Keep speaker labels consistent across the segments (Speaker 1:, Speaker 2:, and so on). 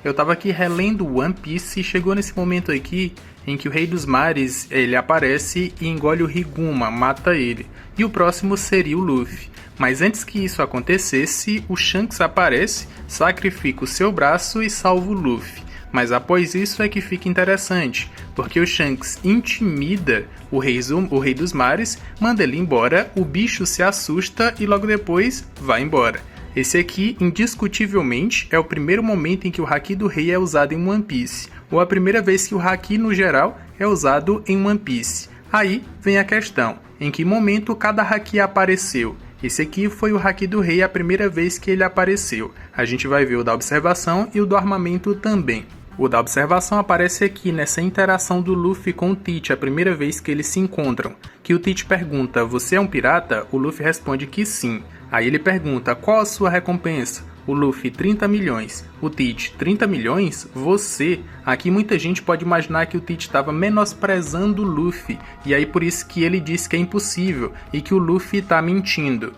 Speaker 1: Eu tava aqui relendo One Piece e chegou nesse momento aqui em que o Rei dos Mares, ele aparece e engole o Riguma, mata ele. E o próximo seria o Luffy. Mas antes que isso acontecesse, o Shanks aparece, sacrifica o seu braço e salva o Luffy. Mas após isso é que fica interessante, porque o Shanks intimida o Rei dos Mares, manda ele embora, o bicho se assusta e logo depois vai embora. Esse aqui, indiscutivelmente, é o primeiro momento em que o Haki do Rei é usado em One Piece, ou a primeira vez que o Haki, no geral, é usado em One Piece. Aí vem a questão, em que momento cada Haki apareceu? Esse aqui foi o Haki do Rei a primeira vez que ele apareceu. A gente vai ver o da observação e o do armamento também. O da observação aparece aqui nessa interação do Luffy com o Tite, a primeira vez que eles se encontram. Que o Tite pergunta, você é um pirata? O Luffy responde que sim. Aí ele pergunta, qual a sua recompensa? O Luffy, 30 milhões. O Tite, 30 milhões? Você? Aqui muita gente pode imaginar que o Tite estava menosprezando o Luffy. E aí por isso que ele disse que é impossível e que o Luffy está mentindo.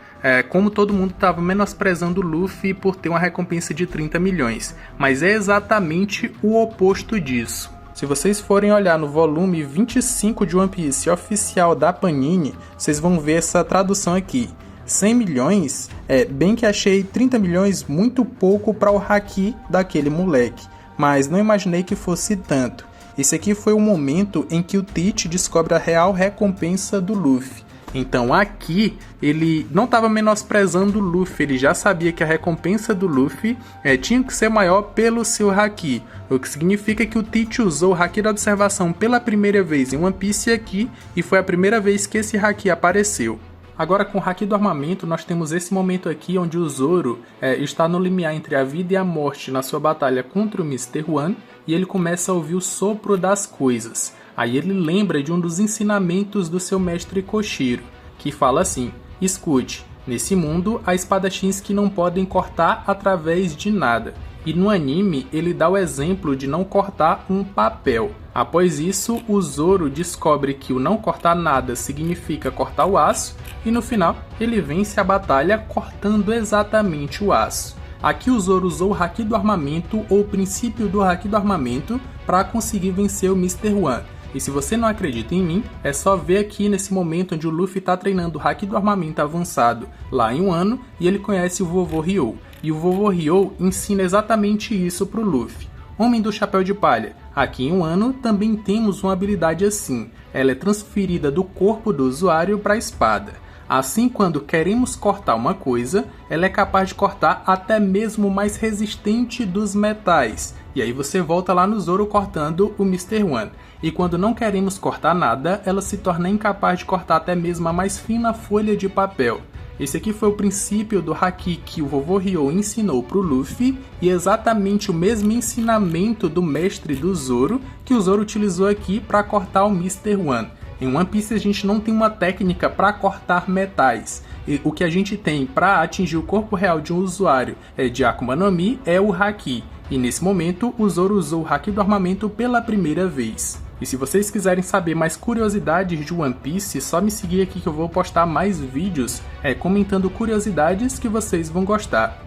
Speaker 1: Como todo mundo estava menosprezando o Luffy por ter uma recompensa de 30 milhões. Mas é exatamente o oposto disso. Se vocês forem olhar no volume 25 de One Piece oficial da Panini, vocês vão ver essa tradução aqui. 100 milhões, bem que achei 30 milhões muito pouco para o Haki daquele moleque, mas não imaginei que fosse tanto. Esse aqui foi o momento em que o Tite descobre a real recompensa do Luffy. Então aqui ele não estava menosprezando o Luffy, ele já sabia que a recompensa do Luffy tinha que ser maior pelo seu Haki, o que significa que o Tite usou o Haki da observação pela primeira vez em One Piece aqui, e foi a primeira vez que esse Haki apareceu. Agora com o Haki do armamento nós temos esse momento aqui onde o Zoro está no limiar entre a vida e a morte na sua batalha contra o Mr. One, e ele começa a ouvir o sopro das coisas. Aí ele lembra de um dos ensinamentos do seu mestre Koshiro, que fala assim, escute, nesse mundo há espadachins que não podem cortar através de nada. E no anime ele dá o exemplo de não cortar um papel. Após isso, o Zoro descobre que o não cortar nada significa cortar o aço, e no final ele vence a batalha cortando exatamente o aço. Aqui o Zoro usou o Haki do armamento, ou o princípio do Haki do armamento, para conseguir vencer o Mr. One. E se você não acredita em mim, é só ver aqui nesse momento onde o Luffy está treinando o Haki do armamento avançado lá em Wano, e ele conhece o vovô Ryou. E o vovô Ryou ensina exatamente isso para o Luffy. Homem do Chapéu de Palha. Aqui em Wano também temos uma habilidade assim. Ela é transferida do corpo do usuário para a espada. Assim, quando queremos cortar uma coisa, ela é capaz de cortar até mesmo o mais resistente dos metais. E aí você volta lá no Zoro cortando o Mr. One. E quando não queremos cortar nada, ela se torna incapaz de cortar até mesmo a mais fina folha de papel. Esse aqui foi o princípio do Haki que o vovô Ryou ensinou para o Luffy, e exatamente o mesmo ensinamento do mestre do Zoro que o Zoro utilizou aqui para cortar o Mr. One. Em One Piece a gente não tem uma técnica para cortar metais. E o que a gente tem para atingir o corpo real de um usuário de Akuma no Mi é o Haki. E nesse momento o Zoro usou o Haki do armamento pela primeira vez. E se vocês quiserem saber mais curiosidades de One Piece, só me seguir aqui que eu vou postar mais vídeos comentando curiosidades que vocês vão gostar.